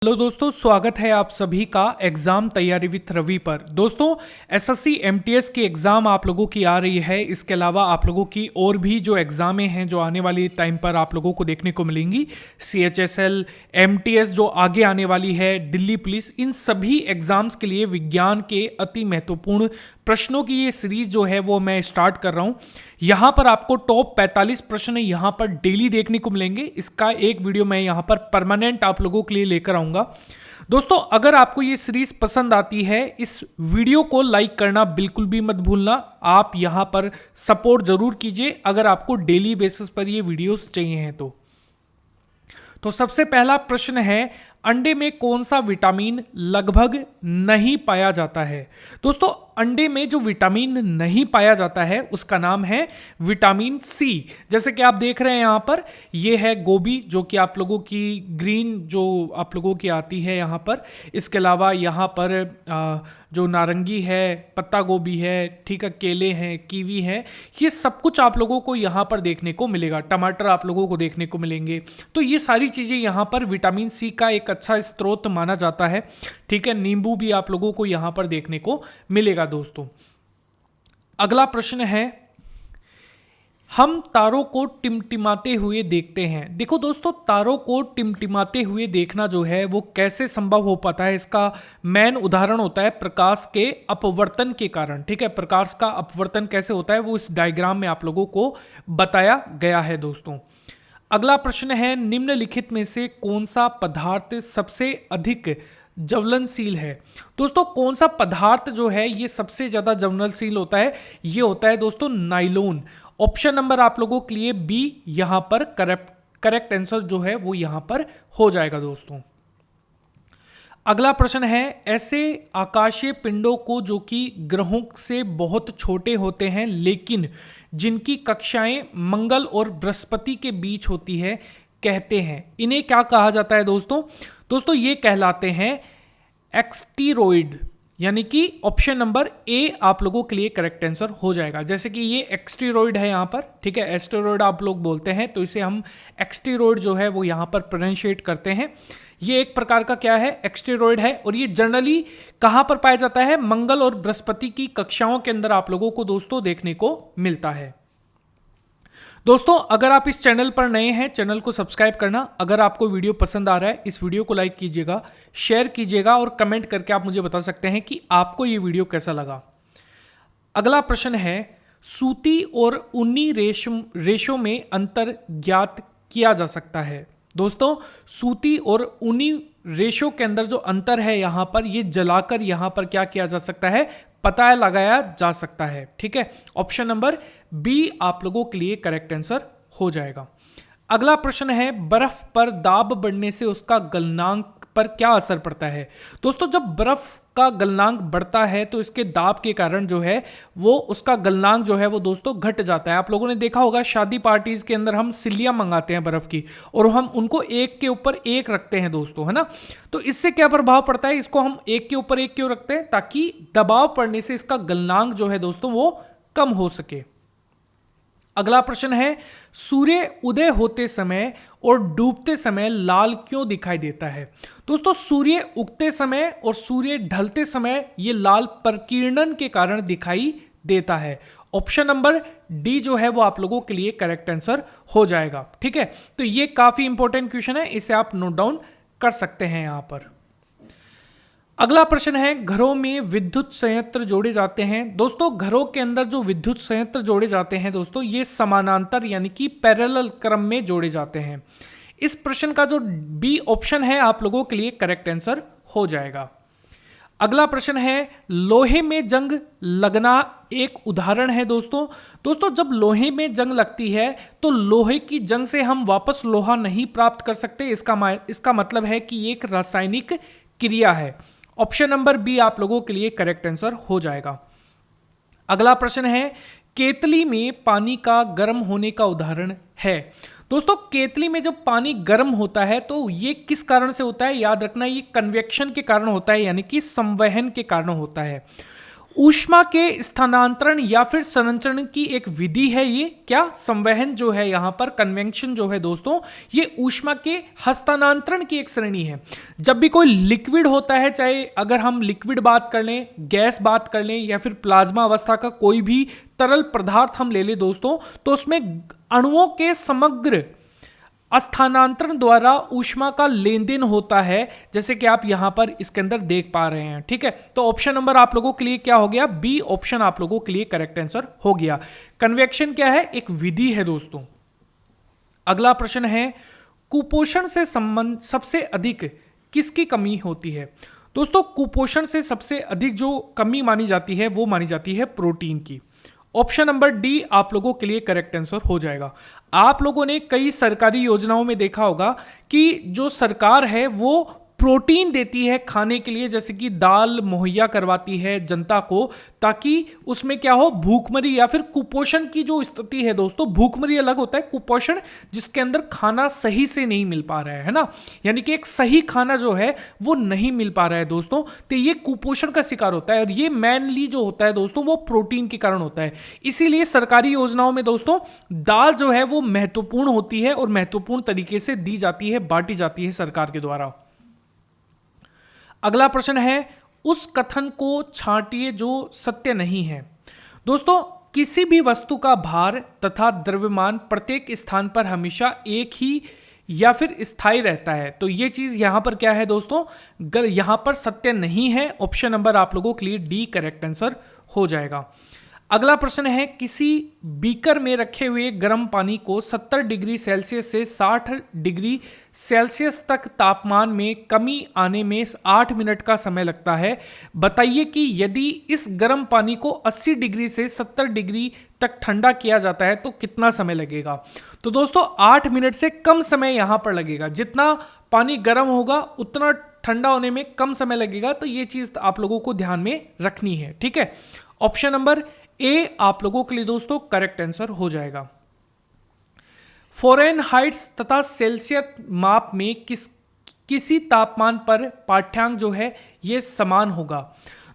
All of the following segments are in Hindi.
हेलो दोस्तों, स्वागत है आप सभी का एग्जाम तैयारी विथ रवि पर। दोस्तों, एसएससी एमटीएस की एग्जाम आप लोगों की आ रही है। इसके अलावा आप लोगों की और भी जो एग्जामें हैं जो आने वाली टाइम पर आप लोगों को देखने को मिलेंगी, सीएचएसएल, एमटीएस जो आगे आने वाली है, दिल्ली पुलिस, इन सभी एग्जाम्स के लिए विज्ञान के अति महत्वपूर्ण प्रश्नों की ये सीरीज जो है वो मैं स्टार्ट कर रहा हूं। यहां पर आपको टॉप 45 प्रश्न यहां पर डेली देखने को मिलेंगे। इसका एक वीडियो मैं यहां पर परमानेंट आप लोगों के लिए लेकर आऊंगा। दोस्तों, अगर आपको ये सीरीज पसंद आती है, इस वीडियो को लाइक करना बिल्कुल भी मत भूलना। आप यहां पर सपोर्ट जरूर कीजिए अगर आपको डेली बेसिस पर ये वीडियोस चाहिए हैं तो सबसे पहला प्रश्न है, अंडे में कौन सा विटामिन लगभग नहीं पाया जाता है। दोस्तों, अंडे में जो विटामिन नहीं पाया जाता है उसका नाम है विटामिन सी। जैसे कि आप देख रहे हैं यहां पर, यह है गोभी जो कि आप लोगों की ग्रीन जो आप लोगों की आती है यहां पर। इसके अलावा यहां पर जो नारंगी है, पत्ता गोभी है, ठीक है, केले हैं, कीवी है, ये सब कुछ आप लोगों को यहां पर देखने को मिलेगा। टमाटर आप लोगों को देखने को मिलेंगे। तो ये सारी चीजें यहां पर विटामिन सी का एक अच्छा स्रोत माना जाता है। ठीक है, नींबू भी आप लोगों को यहां पर देखने को मिलेगा। दोस्तों, अगला प्रश्न है, हम तारों को टिमटिमाते हुए देखते हैं। देखो दोस्तों, तारों को टिमटिमाते हुए देखना जो है वो कैसे संभव हो पाता है, इसका मेन उदाहरण होता है प्रकाश के अपवर्तन के कारण। ठीक है, प्रकाश का अपवर्तन कैसे होता है वो इस डायग्राम में आप लोगों को बताया गया है। दोस्तों, अगला प्रश्न है, निम्नलिखित में से कौन सा पदार्थ सबसे अधिक ज्वलनशील है। दोस्तों, कौन सा पदार्थ जो है ये सबसे ज्यादा ज्वलनशील होता है, ये होता है दोस्तों नाइलोन। ऑप्शन नंबर आप लोगों के लिए बी यहां पर करेक्ट आंसर जो है वो यहां पर हो जाएगा। दोस्तों, अगला प्रश्न है, ऐसे आकाशीय पिंडों को जो कि ग्रहों से बहुत छोटे होते हैं लेकिन जिनकी कक्षाएं मंगल और बृहस्पति के बीच होती है, कहते हैं, इन्हें क्या कहा जाता है। दोस्तों ये कहलाते हैं एक्सटीरॉइड, यानी कि ऑप्शन नंबर ए आप लोगों के लिए करेक्ट आंसर हो जाएगा। जैसे कि ये एक्सटीरॉइड है यहां पर, ठीक है, एस्टेरॉइड आप लोग बोलते हैं, तो इसे हम एक्सटीरॉइड जो है वो यहां पर प्रोनाउंशिएट करते हैं। ये एक प्रकार का क्या है, एक्सटीरॉइड है, और ये जनरली कहां पर पाया जाता है, मंगल और बृहस्पति की कक्षाओं के अंदर आप लोगों को दोस्तों देखने को मिलता है। दोस्तों, अगर आप इस चैनल पर नए हैं, चैनल को सब्सक्राइब करना। अगर आपको वीडियो पसंद आ रहा है, इस वीडियो को लाइक कीजिएगा, शेयर कीजिएगा और कमेंट करके आप मुझे बता सकते हैं कि आपको ये वीडियो कैसा लगा। अगला प्रश्न है, सूती और ऊनी रेशों में अंतर ज्ञात किया जा सकता है। दोस्तों, सूती और ऊनी रेशों के अंदर जो अंतर है यहां पर, ये जलाकर यहां पर क्या किया जा सकता है, पता लगाया जा सकता है। ठीक है, ऑप्शन नंबर बी आप लोगों के लिए करेक्ट आंसर हो जाएगा। अगला प्रश्न है, बर्फ पर दाब बढ़ने से उसका गलनांक पर क्या असर पड़ता है। दोस्तों, जब बर्फ का गलनांक बढ़ता है तो इसके दाब के कारण जो है वो उसका गलनांक जो है वो दोस्तों घट जाता है। आप लोगों ने देखा होगा शादी पार्टीज के अंदर हम सिल्लियां मंगाते हैं बर्फ की, और हम उनको एक के ऊपर एक रखते हैं दोस्तों, है ना। तो इससे क्या प्रभाव पड़ता है, इसको हम एक के ऊपर एक क्यों रखते हैं, ताकि दबाव पड़ने से इसका गलनांक जो है दोस्तों वो कम हो सके। अगला प्रश्न है, सूर्य उदय होते समय और डूबते समय लाल क्यों दिखाई देता है। दोस्तों, सूर्य उगते समय और सूर्य ढलते समय ये लाल प्रकीर्णन के कारण दिखाई देता है। ऑप्शन नंबर डी जो है वो आप लोगों के लिए करेक्ट आंसर हो जाएगा। ठीक है, तो ये काफी इंपॉर्टेंट क्वेश्चन है, इसे आप नोट डाउन कर सकते हैं यहां पर। अगला प्रश्न है, घरों में विद्युत संयंत्र जोड़े जाते हैं। दोस्तों, घरों के अंदर जो विद्युत संयंत्र जोड़े जाते हैं दोस्तों, ये समानांतर यानी कि पैरेलल क्रम में जोड़े जाते हैं। इस प्रश्न का जो बी ऑप्शन है आप लोगों के लिए करेक्ट आंसर हो जाएगा। अगला प्रश्न है, लोहे में जंग लगना एक उदाहरण है। दोस्तों जब लोहे में जंग लगती है तो लोहे की जंग से हम वापस लोहा नहीं प्राप्त कर सकते। इसका मतलब है कि ये एक रासायनिक क्रिया है। ऑप्शन नंबर बी आप लोगों के लिए करेक्ट आंसर हो जाएगा। अगला प्रश्न है, केतली में पानी का गर्म होने का उदाहरण है। दोस्तों, केतली में जब पानी गर्म होता है तो ये किस कारण से होता है, याद रखना, ये कन्वेक्शन के कारण होता है, यानी कि संवहन के कारण होता है। ऊष्मा के स्थानांतरण या फिर संचरण की एक विधि है ये। क्या? संवहन जो है यहाँ पर, कन्वेक्शन जो है दोस्तों, ये ऊष्मा के हस्तांतरण की एक श्रेणी है। जब भी कोई लिक्विड होता है, चाहे अगर हम लिक्विड बात कर लें, गैस बात कर लें, या फिर प्लाज्मा अवस्था का कोई भी तरल पदार्थ हम ले लें दोस्तों, तो उसमें अणुओं के समग्र स्थानांतरण द्वारा ऊष्मा का लेन देन होता है, जैसे कि आप यहां पर इसके अंदर देख पा रहे हैं। ठीक है, तो ऑप्शन नंबर आप लोगों के लिए क्या हो गया? बी ऑप्शन आप लोगों के लिए करेक्ट आंसर हो गया। कन्वेक्शन क्या है? एक विधि है दोस्तों। अगला प्रश्न है, कुपोषण से संबंध सबसे अधिक किसकी कमी होती है? दोस्तों, कुपोषण से सबसे अधिक जो कमी मानी जाती है वो मानी जाती है प्रोटीन की। ऑप्शन नंबर डी आप लोगों के लिए करेक्ट आंसर हो जाएगा। आप लोगों ने कई सरकारी योजनाओं में देखा होगा कि जो सरकार है वो प्रोटीन देती है खाने के लिए, जैसे कि दाल मुहैया करवाती है जनता को, ताकि उसमें क्या हो, भूखमरी या फिर कुपोषण की जो स्थिति है दोस्तों, भूखमरी अलग होता है, कुपोषण जिसके अंदर खाना सही से नहीं मिल पा रहा है ना, यानी कि एक सही खाना जो है वो नहीं मिल पा रहा है दोस्तों, तो ये कुपोषण का शिकार होता है। और ये मेनली जो होता है दोस्तों वो प्रोटीन के कारण होता है। इसीलिए सरकारी योजनाओं में दोस्तों दाल जो है वो महत्वपूर्ण होती है और महत्वपूर्ण तरीके से दी जाती है, बांटी जाती है सरकार के द्वारा। अगला प्रश्न है, उस कथन को छांटिए जो सत्य नहीं है। दोस्तों, किसी भी वस्तु का भार तथा द्रव्यमान प्रत्येक स्थान पर हमेशा एक ही या फिर स्थायी रहता है, तो ये चीज यहां पर क्या है दोस्तों? यहां पर सत्य नहीं है। ऑप्शन नंबर आप लोगों के लिए डी करेक्ट आंसर हो जाएगा। अगला प्रश्न है, किसी बीकर में रखे हुए गर्म पानी को 70 डिग्री सेल्सियस से 60 डिग्री सेल्सियस तक तापमान में कमी आने में 8 मिनट का समय लगता है। बताइए कि यदि इस गर्म पानी को 80 डिग्री से 70 डिग्री तक ठंडा किया जाता है तो कितना समय लगेगा? तो दोस्तों 8 मिनट से कम समय यहां पर लगेगा। जितना पानी गर्म होगा उतना ठंडा होने में कम समय लगेगा, तो ये चीज आप लोगों को ध्यान में रखनी है। ठीक है, ऑप्शन नंबर ए आप लोगों के लिए दोस्तों करेक्ट आंसर हो जाएगा। फ़ारेनहाइट्स तथा सेल्सियस माप में किसी तापमान पर पाठ्यांक जो है ये समान होगा।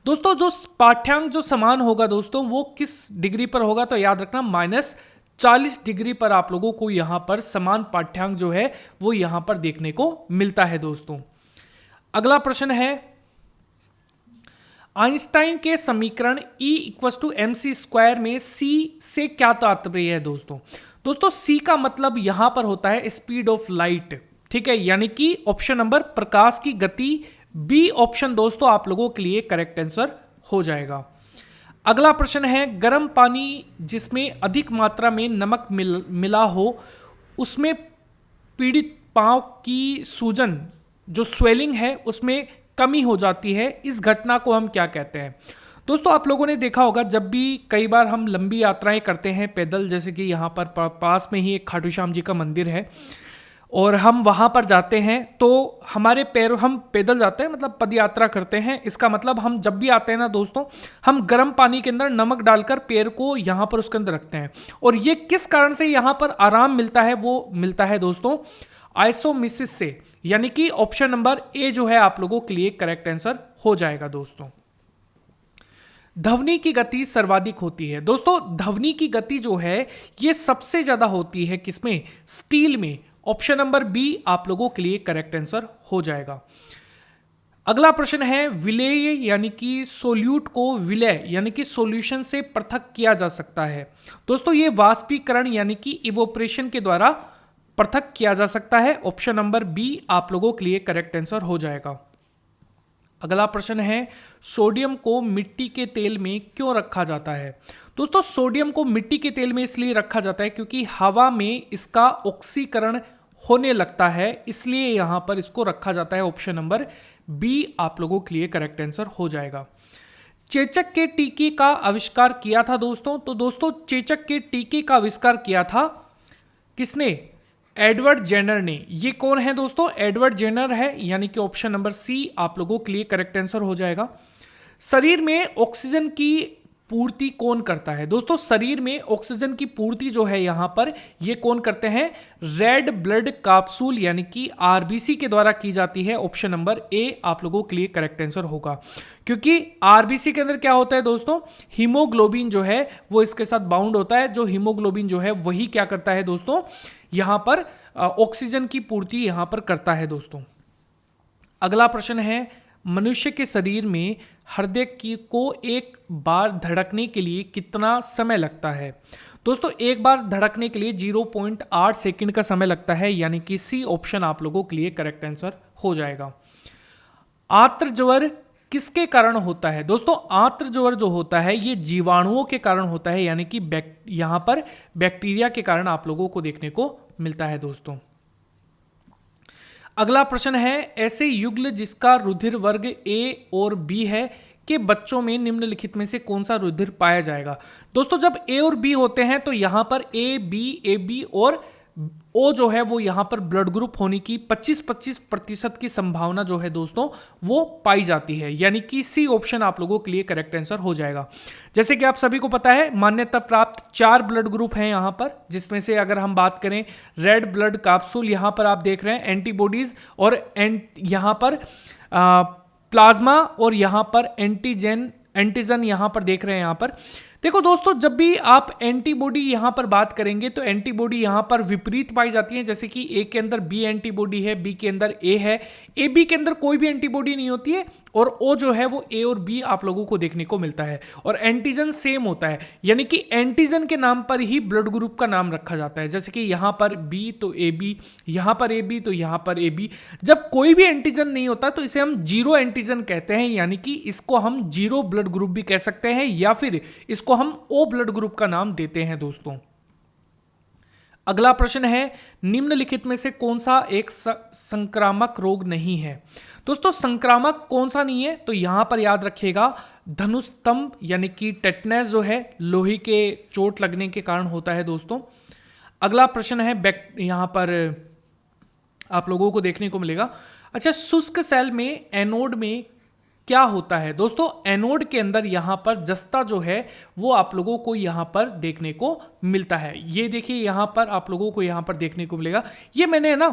दोस्तों, जो पाठ्यांक जो समान होगा दोस्तों वो किस डिग्री पर होगा? तो याद रखना -40 डिग्री पर आप लोगों को यहां पर समान पाठ्यांक जो है वो यहां पर देखने को मिलता है दोस्तों। अगला प्रश्न है, आइंस्टाइन के समीकरण E=mc² में c से क्या तात्पर्य है दोस्तों? दोस्तों c का मतलब यहां पर होता है स्पीड ऑफ लाइट। ठीक है, यानी कि ऑप्शन नंबर प्रकाश की गति, बी ऑप्शन दोस्तों आप लोगों के लिए करेक्ट आंसर हो जाएगा। अगला प्रश्न है, गर्म पानी जिसमें अधिक मात्रा में नमक मिला हो उसमें पीड़ित पांव की सूजन जो स्वेलिंग है उसमें कमी हो जाती है, इस घटना को हम क्या कहते हैं? दोस्तों, आप लोगों ने देखा होगा जब भी कई बार हम लंबी यात्राएं करते हैं पैदल, जैसे कि यहाँ पर पास में ही एक खाटू श्याम जी का मंदिर है और हम वहाँ पर जाते हैं तो हमारे पैरों, हम पैदल जाते हैं मतलब पद यात्रा करते हैं, इसका मतलब हम जब भी आते हैं ना दोस्तों, हम गर्म पानी के अंदर नमक डालकर पैर को यहाँ पर उसके अंदर रखते हैं। और ये किस कारण से यहाँ पर आराम मिलता है? वो मिलता है दोस्तों आइसोमिसिस से, यानी कि ऑप्शन नंबर ए जो है आप लोगों के लिए करेक्ट आंसर हो जाएगा दोस्तों। ध्वनि की गति सर्वाधिक होती है। दोस्तों, ध्वनि की गति जो है ये सबसे ज्यादा होती है किसमें? स्टील में। ऑप्शन नंबर बी आप लोगों के लिए करेक्ट आंसर हो जाएगा। अगला प्रश्न है, विलेय यानी कि सोल्यूट को विलय यानी कि सॉल्यूशन से पृथक किया जा सकता है। दोस्तों, ये वाष्पीकरण यानी कि इवोपरेशन के द्वारा पृथक किया जा सकता है। ऑप्शन नंबर बी आप लोगों के लिए करेक्ट आंसर हो जाएगा। अगला प्रश्न है, सोडियम को मिट्टी के तेल में क्यों रखा जाता है? दोस्तों, सोडियम को मिट्टी के तेल में इसलिए रखा जाता है क्योंकि हवा में इसका ऑक्सीकरण होने लगता है, इसलिए यहां पर इसको रखा जाता है। ऑप्शन नंबर बी आप लोगों के लिए करेक्ट आंसर हो जाएगा। चेचक के टीके का आविष्कार किया था दोस्तों, तो दोस्तों चेचक के टीके का आविष्कार किया था किसने? एडवर्ड जेनर ने। ये कौन है दोस्तों? एडवर्ड जेनर है, यानी कि ऑप्शन नंबर सी आप लोगों के लिए करेक्ट आंसर हो जाएगा। शरीर में ऑक्सीजन की पूर्ति कौन करता है? दोस्तों शरीर में ऑक्सीजन की पूर्ति जो है यहां पर ये कौन करते हैं? रेड ब्लड कैप्सूल यानी कि आरबीसी के द्वारा की जाती है। ऑप्शन नंबर ए आप लोगों के लिए करेक्ट आंसर होगा, क्योंकि आरबीसी के अंदर क्या होता है दोस्तों? हीमोग्लोबिन जो है वो इसके साथ बाउंड होता है। जो हीमोग्लोबिन जो है वही क्या करता है दोस्तों? यहां पर ऑक्सीजन की पूर्ति यहां पर करता है दोस्तों। अगला प्रश्न है, मनुष्य के शरीर में हृदय की को एक बार धड़कने के लिए कितना समय लगता है? दोस्तों एक बार धड़कने के लिए 0.8 सेकंड का समय लगता है, यानी कि सी ऑप्शन आप लोगों के लिए करेक्ट आंसर हो जाएगा। आंत्र ज्वर किसके कारण होता है? दोस्तों आंत्र ज्वर जो होता है ये जीवाणुओं के कारण होता है, यानी कि यहां पर बैक्टीरिया के कारण आप लोगों को देखने को मिलता है दोस्तों। अगला प्रश्न है, ऐसे युग्ल जिसका रुधिर वर्ग ए और बी है कि बच्चों में निम्नलिखित में से कौन सा रुधिर पाया जाएगा? दोस्तों जब ए और बी होते हैं तो यहां पर ए बी और ओ जो है वो यहां पर ब्लड ग्रुप होने की 25-25% की संभावना जो है दोस्तों वो पाई जाती है, यानी कि सी ऑप्शन आप लोगों के लिए करेक्ट आंसर हो जाएगा। जैसे कि आप सभी को पता है मान्यता प्राप्त 4 ब्लड ग्रुप हैं यहां पर, जिसमें से अगर हम बात करें रेड ब्लड कैप्सूल यहां पर आप देख रहे हैं एंटीबॉडीज, और यहां पर प्लाज्मा, और यहां पर एंटीजन यहां पर देख रहे हैं। यहां पर देखो दोस्तों जब भी आप एंटीबॉडी यहां पर बात करेंगे तो एंटीबॉडी यहां पर विपरीत पाई जाती है, जैसे कि ए के अंदर बी एंटीबॉडी है, बी के अंदर ए है, ए बी के अंदर कोई भी एंटीबॉडी नहीं होती है, और ओ जो है वो ए और बी आप लोगों को देखने को मिलता है। और एंटीजन सेम होता है, यानी कि एंटीजन के नाम पर ही ब्लड ग्रुप का नाम रखा जाता है। जैसे कि यहां पर बी तो ए बी, यहां पर ए बी तो यहां पर ए बी। जब कोई भी एंटीजन नहीं होता तो इसे हम जीरो एंटीजन कहते हैं, यानी कि इसको हम जीरो ब्लड ग्रुप भी कह सकते हैं, या फिर इसको हम ओ ब्लड ग्रुप का नाम देते हैं दोस्तों। अगला प्रश्न है, निम्नलिखित में से कौन सा एक संक्रामक रोग नहीं है? दोस्तों संक्रामक कौन सा नहीं है? तो यहां पर याद रखिएगा धनुस्तंभ यानी कि टेटनस जो है लोहे के चोट लगने के कारण होता है दोस्तों। अगला प्रश्न है यहां पर आप लोगों को देखने को मिलेगा, अच्छा शुष्क सेल में एनोड में क्या होता है? दोस्तों एनोड के अंदर यहां पर जस्ता जो है वो आप लोगों को यहां पर देखने को मिलता है। ये देखिए यहां पर आप लोगों को यहां पर देखने को मिलेगा, ये मैंने ना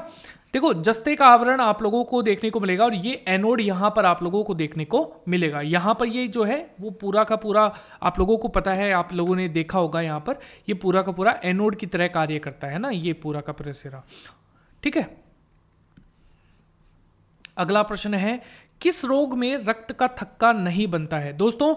देखो जस्ते का आवरण आप लोगों को देखने को मिलेगा, और ये एनोड यहां पर आप लोगों को देखने को मिलेगा। यहां पर ये जो है वो पूरा का पूरा आप लोगों को पता है, आप लोगों ने देखा होगा, यहां पर ये पूरा का पूरा एनोड की तरह कार्य करता है ना, ये पूरा का पूरा सिरा। ठीक है, अगला प्रश्न है, किस रोग में रक्त का थक्का नहीं बनता है? दोस्तों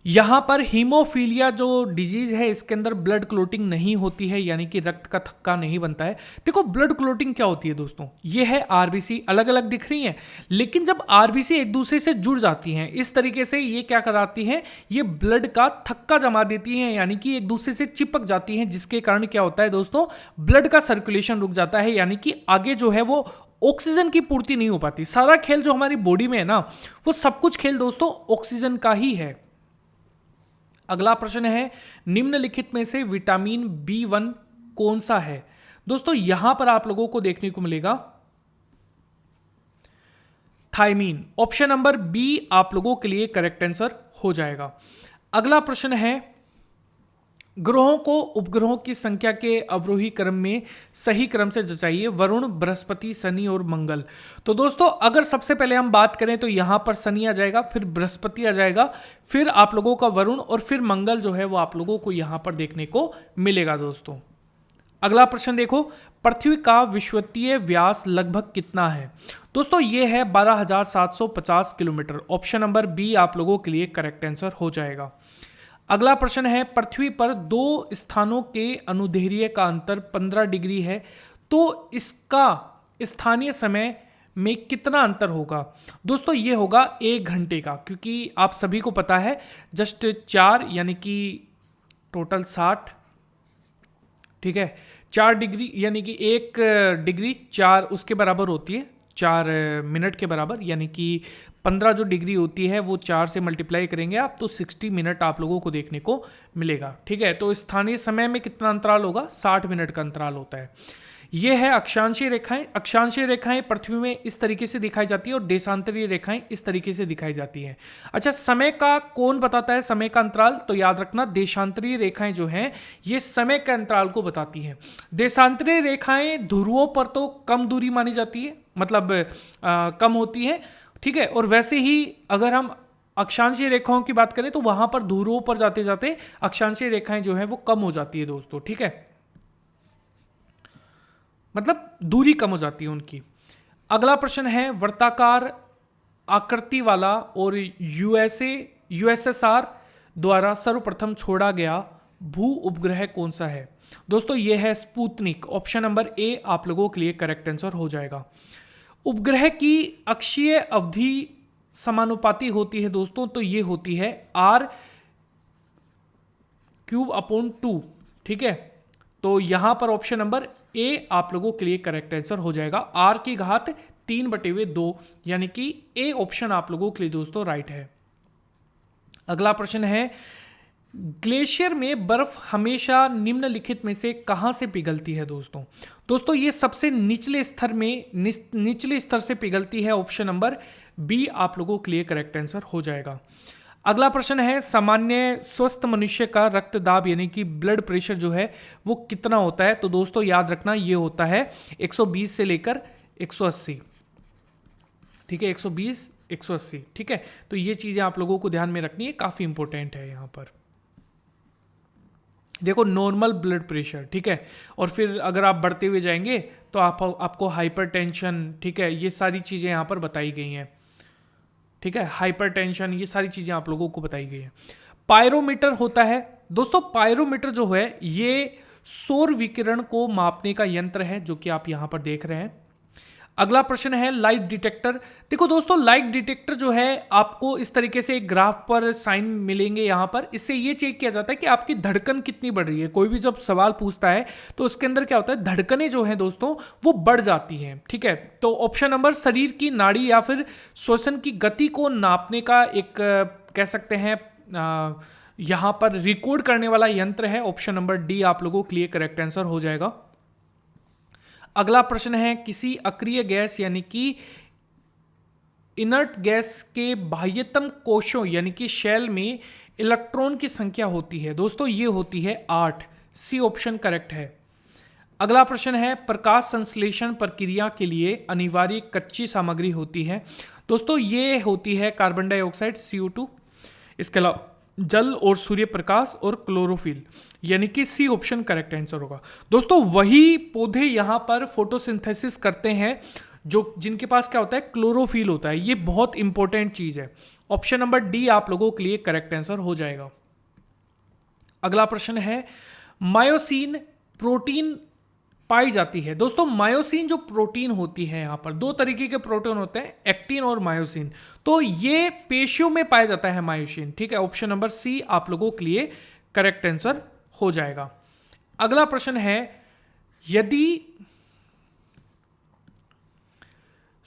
यहां पर हीमोफीलिया जो डिजीज है इसके अंदर ब्लड क्लोटिंग नहीं होती है, यानी कि रक्त का थक्का नहीं बनता है। देखो ब्लड क्लोटिंग क्या होती है दोस्तों? ये है आरबीसी, अलग अलग दिख रही हैं, लेकिन जब आरबीसी एक दूसरे से जुड़ जाती हैं इस तरीके से ये क्या कराती हैं, ये ब्लड का थक्का जमा देती हैं, यानी कि एक दूसरे से चिपक जाती हैं, जिसके कारण क्या होता है दोस्तों, ब्लड का सर्कुलेशन रुक जाता है, यानी कि आगे जो है वो ऑक्सीजन की पूर्ति नहीं हो पाती। सारा खेल जो हमारी बॉडी में है ना, वो सब कुछ खेल दोस्तों ऑक्सीजन का ही है। अगला प्रश्न है, निम्नलिखित में से विटामिन B1 कौन सा है? दोस्तों यहां पर आप लोगों को देखने को मिलेगा थायमीन। ऑप्शन नंबर बी आप लोगों के लिए करेक्ट आंसर हो जाएगा। अगला प्रश्न है, ग्रहों को उपग्रहों की संख्या के अवरोही क्रम में सही क्रम से जचाइए, वरुण, बृहस्पति, शनि और मंगल। तो दोस्तों अगर सबसे पहले हम बात करें तो यहां पर शनि आ जाएगा, फिर बृहस्पति आ जाएगा, फिर आप लोगों का वरुण, और फिर मंगल जो है वो आप लोगों को यहां पर देखने को मिलेगा दोस्तों। अगला प्रश्न देखो, पृथ्वी का विषुवतीय व्यास लगभग कितना है? दोस्तों ये है 12,750 किलोमीटर। ऑप्शन नंबर बी आप लोगों के लिए करेक्ट आंसर हो जाएगा। अगला प्रश्न है, पृथ्वी पर दो स्थानों के अनुदैर्ध्य का अंतर 15 डिग्री है, तो इसका स्थानीय समय में कितना अंतर होगा? दोस्तों ये होगा 1 घंटे का, क्योंकि आप सभी को पता है जस्ट 4 यानी कि टोटल 60, ठीक है, 4 डिग्री यानी कि 1 डिग्री 4 उसके बराबर होती है, 4 मिनट के बराबर, यानी कि 15 जो डिग्री होती है वो 4 से मल्टीप्लाई करेंगे आप तो 60 मिनट आप लोगों को देखने को मिलेगा। ठीक है, तो स्थानीय समय में कितना अंतराल होगा? 60 मिनट का अंतराल होता है। ये है अक्षांशीय रेखाएं। अक्षांशीय रेखाएं पृथ्वी में इस तरीके से दिखाई जाती है और देशांतरीय रेखाएं इस तरीके से दिखाई जाती हैं। अच्छा, समय का कौन बताता है, समय का अंतराल? तो याद रखना देशांतरीय रेखाएं जो हैं ये समय के अंतराल को बताती हैं। देशांतरीय रेखाएं ध्रुवों पर तो कम दूरी मानी जाती है, मतलब कम होती है, ठीक है। और वैसे ही अगर हम अक्षांशीय रेखाओं की बात करें तो वहां पर ध्रुवों पर जाते जाते अक्षांशीय रेखाएं जो है वो कम हो जाती है दोस्तों, ठीक है, मतलब दूरी कम हो जाती है उनकी। अगला प्रश्न है वर्ताकार आकृति वाला और यूएसएसआर द्वारा सर्वप्रथम छोड़ा गया भू उपग्रह कौन सा है? दोस्तों ये है स्पुतनिक। ऑप्शन नंबर ए आप लोगों के लिए करेक्ट आंसर हो जाएगा। उपग्रह की अक्षीय अवधि समानुपाती होती है दोस्तों, तो ये होती है r³/2, ठीक है। तो यहां पर ऑप्शन नंबर ए आप लोगों के लिए करेक्ट आंसर हो जाएगा, r³/2, यानी कि ए ऑप्शन आप लोगों के लिए दोस्तों राइट है। अगला प्रश्न है ग्लेशियर में बर्फ हमेशा निम्नलिखित में से कहां से पिघलती है? दोस्तों ये सबसे निचले स्तर से पिघलती है। ऑप्शन नंबर बी आप लोगों के लिए करेक्ट आंसर हो जाएगा। अगला प्रश्न है सामान्य स्वस्थ मनुष्य का रक्तदाब यानी कि ब्लड प्रेशर जो है वो कितना होता है? तो दोस्तों याद रखना ये होता है 120 से लेकर 180, ठीक है, 120 180, ठीक है। तो ये चीजें आप लोगों को ध्यान में रखनी है, काफी इंपॉर्टेंट है यहां पर। देखो नॉर्मल ब्लड प्रेशर, ठीक है, और फिर अगर आप बढ़ते हुए जाएंगे तो आपको हाइपरटेंशन, ठीक है, ये सारी चीजें यहां पर बताई गई हैं, ठीक है, हाइपरटेंशन, ये सारी चीजें आप लोगों को बताई गई हैं। पायरोमीटर होता है दोस्तों, पायरोमीटर जो है ये सौर विकिरण को मापने का यंत्र है जो कि आप यहां पर देख रहे हैं। अगला प्रश्न है लाइट डिटेक्टर। देखो दोस्तों लाइट डिटेक्टर जो है आपको इस तरीके से एक ग्राफ पर साइन मिलेंगे यहां पर, इससे ये चेक किया जाता है कि आपकी धड़कन कितनी बढ़ रही है। कोई भी जब सवाल पूछता है तो उसके अंदर क्या होता है, धड़कनें जो है दोस्तों वो बढ़ जाती हैं, ठीक है। तो ऑप्शन नंबर शरीर की नाड़ी या फिर श्वसन की गति को नापने का एक कह सकते हैं यहां पर रिकॉर्ड करने वाला यंत्र है। ऑप्शन नंबर डी आप लोगों के लिए करेक्ट आंसर हो जाएगा। अगला प्रश्न है किसी अक्रिय गैस यानी कि इनर्ट गैस के बाह्यतम कोशों यानी कि शेल में इलेक्ट्रॉन की संख्या होती है? दोस्तों ये होती है 8, सी ऑप्शन करेक्ट है। अगला प्रश्न है प्रकाश संश्लेषण प्रक्रिया के लिए अनिवार्य कच्ची सामग्री होती है? दोस्तों ये होती है कार्बन डाइऑक्साइड CO2, इसके अलावा जल और सूर्य प्रकाश और क्लोरोफिल, यानी कि सी ऑप्शन करेक्ट आंसर होगा। दोस्तों वही पौधे यहां पर फोटोसिंथेसिस करते हैं जो जिनके पास क्या होता है, क्लोरोफिल होता है। ये बहुत इंपॉर्टेंट चीज है। ऑप्शन नंबर डी आप लोगों के लिए करेक्ट आंसर हो जाएगा। अगला प्रश्न है मायोसिन प्रोटीन पाई जाती है? दोस्तों मायोसिन जो प्रोटीन होती है, यहां पर दो तरीके के प्रोटीन होते हैं, एक्टिन और मायोसिन, तो ये पेशियों में पाया जाता है मायोसिन, ठीक है। ऑप्शन नंबर सी आप लोगों के लिए करेक्ट आंसर हो जाएगा। अगला प्रश्न है यदि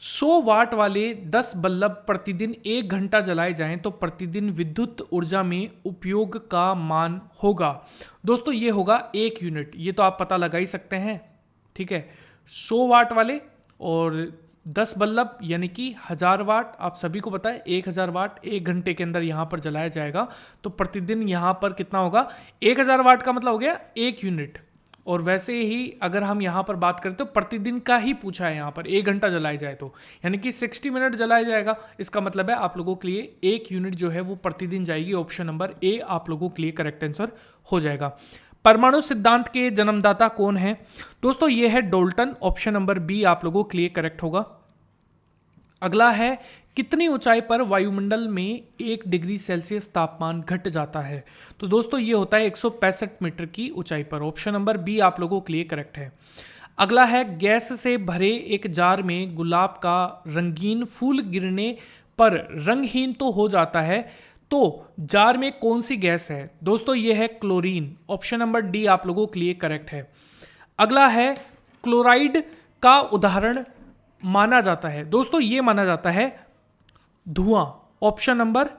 100 वाट वाले 10 बल्ब प्रतिदिन 1 घंटा जलाए जाएं तो प्रतिदिन विद्युत ऊर्जा में उपयोग का मान होगा? दोस्तों ये होगा 1 यूनिट। ये तो आप पता लगा ही सकते हैं, ठीक है। 100 वाट वाले और 10 बल्ब यानी कि 1000 वाट, आप सभी को पता है 1000 वाट 1 घंटे के अंदर यहां पर जलाया जाएगा, तो प्रतिदिन यहां पर कितना होगा, 1000 वाट का मतलब हो गया 1 यूनिट। और वैसे ही अगर हम यहाँ पर बात करें तो प्रतिदिन का ही पूछा है, यहाँ पर 1 घंटा जलाया जाए तो यानी कि 60 मिनट जलाया जाएगा। इसका मतलब है आप लोगों के लिए 1 यूनिट जो है वो प्रतिदिन जाएगी। ऑप्शन नंबर ए आप लोगों के लिए करेक्ट आंसर हो जाएगा। परमाणु सिद्धांत के जन्मदाता कौन है? दोस्तों ये है डाल्टन। ऑप्शन नंबर बी आप लोगों के लिए करेक्ट होगा। अगला है कितनी ऊंचाई पर वायुमंडल में 1 डिग्री सेल्सियस तापमान घट जाता है? तो दोस्तों ये होता है 165 मीटर की ऊंचाई पर। ऑप्शन नंबर बी आप लोगों के लिए करेक्ट है। अगला है गैस से भरे एक जार में गुलाब का रंगीन फूल गिरने पर रंगहीन तो हो जाता है, तो जार में कौन सी गैस है? दोस्तों ये है क्लोरीन। ऑप्शन नंबर डी आप लोगों के लिए करेक्ट है। अगला है क्लोराइड का उदाहरण माना जाता है? दोस्तों ये माना जाता है धुआं। ऑप्शन नंबर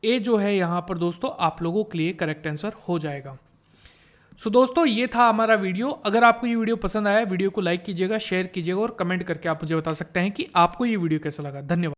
ए जो है यहां पर दोस्तों आप लोगों के लिए करेक्ट आंसर हो जाएगा। सो दोस्तों ये था हमारा वीडियो। अगर आपको ये वीडियो पसंद आया, वीडियो को लाइक कीजिएगा, शेयर कीजिएगा और कमेंट करके आप मुझे बता सकते हैं कि आपको ये वीडियो कैसा लगा। धन्यवाद।